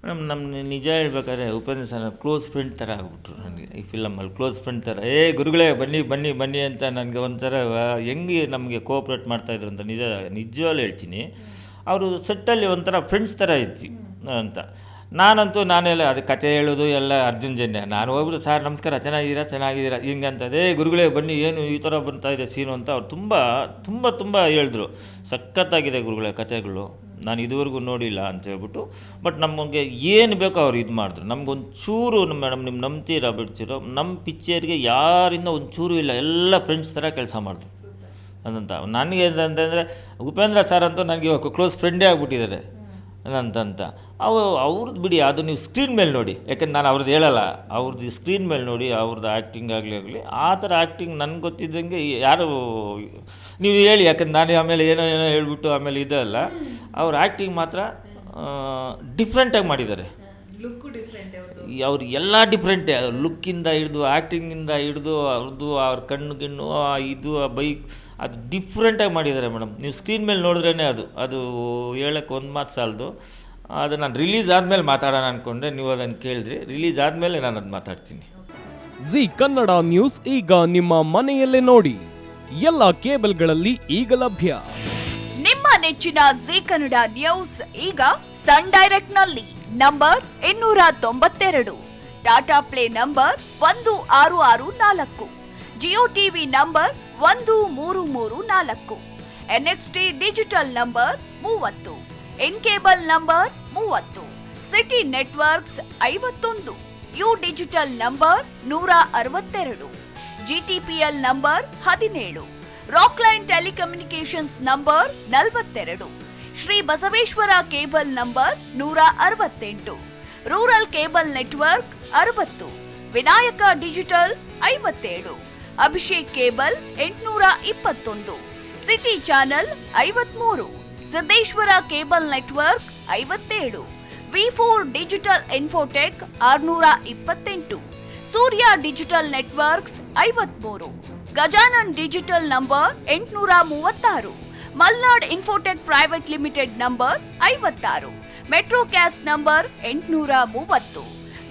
Madam ನಮ್ಮ ನಿಜ ಹೇಳ್ಬೇಕಾದ್ರೆ ಉಪೇಂದ್ರ ಸರ್ ಕ್ಲೋಸ್ ಫ್ರೆಂಡ್ ಥರ ಆಗ್ಬಿಟ್ರು ನನಗೆ ಈ ಫಿಲಮಲ್ಲಿ. ಕ್ಲೋಸ್ ಫ್ರೆಂಡ್ ಥರ ಗುರುಗಳೇ ಬನ್ನಿ ಬನ್ನಿ ಬನ್ನಿ ಅಂತ ನನಗೆ ಒಂಥರ ಹೆಂಗೆ ನಮಗೆ ಕೋಆಪ್ರೇಟ್ ಮಾಡ್ತಾಯಿದ್ರು ಅಂತ ನಿಜವಾಗ್ಲೂ ಹೇಳ್ತೀನಿ. ಅವರು ಸೆಟ್ಟಲ್ಲಿ ಒಂಥರ ಫ್ರೆಂಡ್ಸ್ ಥರ ಇದ್ವಿ ಅಂತ. ನಾನೆಲ್ಲ ಅದು ಕತೆ ಹೇಳೋದು ಎಲ್ಲ ಅರ್ಜುನ್ ಜನ್ಯ. ನಾನು ಹೋಗ್ಬಿಟ್ಟು ಸರ್ ನಮಸ್ಕಾರ, ಚೆನ್ನಾಗಿದ್ದೀರಾ ಹಿಂಗಂತದೇ ಗುರುಗಳೇ ಬನ್ನಿ ಏನು ಈ ಥರ ಬರ್ತಾಯಿದೆ ಸೀನು ಅಂತ ಅವ್ರು ತುಂಬ ತುಂಬ ತುಂಬ ಹೇಳಿದ್ರು. ಸಖತ್ತಾಗಿದೆ ಗುರುಗಳೇ ಕತೆಗಳು, ನಾನು ಇದುವರೆಗೂ ನೋಡಿಲ್ಲ ಅಂತ ಹೇಳ್ಬಿಟ್ಟು. ಬಟ್ ನಮಗೆ ಏನು ಬೇಕೋ ಅವ್ರು ಇದು ಮಾಡಿದ್ರು. ನಮಗೊಂಚೂರು ಮೇಡಮ್ ನೀವು ನಂಬ್ತೀರಾ ಬಿಡ್ತೀರೋ, ನಮ್ಮ ಪಿಕ್ಚರ್ಗೆ ಯಾರಿಂದ ಒಂಚೂರು ಇಲ್ಲ, ಎಲ್ಲ ಫ್ರೆಂಡ್ಸ್ ಥರ ಕೆಲಸ ಮಾಡಿದ್ರು ಅದಂತ. ನನಗೆ ಅಂತಂದರೆ ಉಪೇಂದ್ರ ಸರ್ ಅಂತೂ ನನಗೆ ಇವಾಗ ಕ್ಲೋಸ್ ಫ್ರೆಂಡೇ ಆಗಿಬಿಟ್ಟಿದ್ದಾರೆ ಅಂತಂತ. ಅವ್ರದ್ದು ಬಿಡಿ, ಅದು ನೀವು ಸ್ಕ್ರೀನ್ ಮೇಲೆ ನೋಡಿ, ಯಾಕಂದ್ರೆ ನಾನು ಅವ್ರದ್ದು ಹೇಳಲ್ಲ, ಅವ್ರದ್ದು ಸ್ಕ್ರೀನ್ ಮೇಲೆ ನೋಡಿ ಅವ್ರದ್ದು ಆ್ಯಕ್ಟಿಂಗ್ ಆಗಲಿ ಆ ಥರ ಆ್ಯಕ್ಟಿಂಗ್ ನನಗೆ ಗೊತ್ತಿದ್ದಂಗೆ ಯಾರು ನೀವು ಹೇಳಿ, ಯಾಕಂದ್ರೆ ನಾನು ಆಮೇಲೆ ಏನೋ ಹೇಳ್ಬಿಟ್ಟು ಆಮೇಲೆ ಇದಲ್ಲ, ಅವ್ರ ಆ್ಯಕ್ಟಿಂಗ್ ಮಾತ್ರ ಡಿಫ್ರೆಂಟಾಗಿ ಮಾಡಿದ್ದಾರೆ. ಅವ್ರು ಎಲ್ಲ ಡಿಫ್ರೆಂಟೇ, ಲುಕ್ಕಿಂದ ಹಿಡಿದು ಆ್ಯಕ್ಟಿಂಗಿಂದ ಹಿಡಿದು ಅವ್ರ ಕಣ್ಣು ಗಿಣ್ಣು ಇದು ಬೈಕ್ ಅದು ಡಿಫ್ರೆಂಟಾಗಿ ಮಾಡಿದ್ದಾರೆ ಮೇಡಮ್. ನೀವು ಸ್ಕ್ರೀನ್ ಮೇಲೆ ನೋಡಿದ್ರೇ ಅದು ಹೇಳೋಕ್ಕೆ ಒಂದು ಮಾತು ಸಾಲದು. ಅದು ನಾನು ರಿಲೀಸ್ ಆದಮೇಲೆ ಮಾತಾಡೋಣ ಅಂದ್ಕೊಂಡೆ, ನೀವು ಅದನ್ನು ಕೇಳಿದ್ರಿ. ರಿಲೀಸ್ ಆದಮೇಲೆ ನಾನು ಅದು ಮಾತಾಡ್ತೀನಿ. ಜಿ ಕನ್ನಡ ನ್ಯೂಸ್ ಈಗ ನಿಮ್ಮ ಮನೆಯಲ್ಲೇ ನೋಡಿ, ಎಲ್ಲ ಕೇಬಲ್ಗಳಲ್ಲಿ ಈಗ ಲಭ್ಯ. ನಿಮ್ಮ ನೆಚ್ಚಿನ ಜಿ ಕನ್ನಡ ನ್ಯೂಸ್ ಈಗ ಸನ್ ಡೈರೆಕ್ಟ್ ನಲ್ಲಿ number 292, Tata play number 1664, Jio TV number 1334, NXT digital number 30, in cable number 30, city networks 51, U digital number 162, GTPL number 17, Rockline telecommunications number 42, Shri Basaveshwara cable number 168, rural cable network 60, Vinayaka digital 57, Abhishek cable 821, city channel 53, Siddeshwara cable network 57, V4 digital Infotech 628, Surya digital networks 53, Gajanan digital number 836, Malnad Infotech private limited number 56, Metrocast number 830,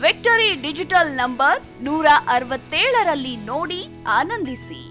Victory digital number 167ರಲ್ಲಿ ನೋಡಿ ಆನಂದಿಸಿ.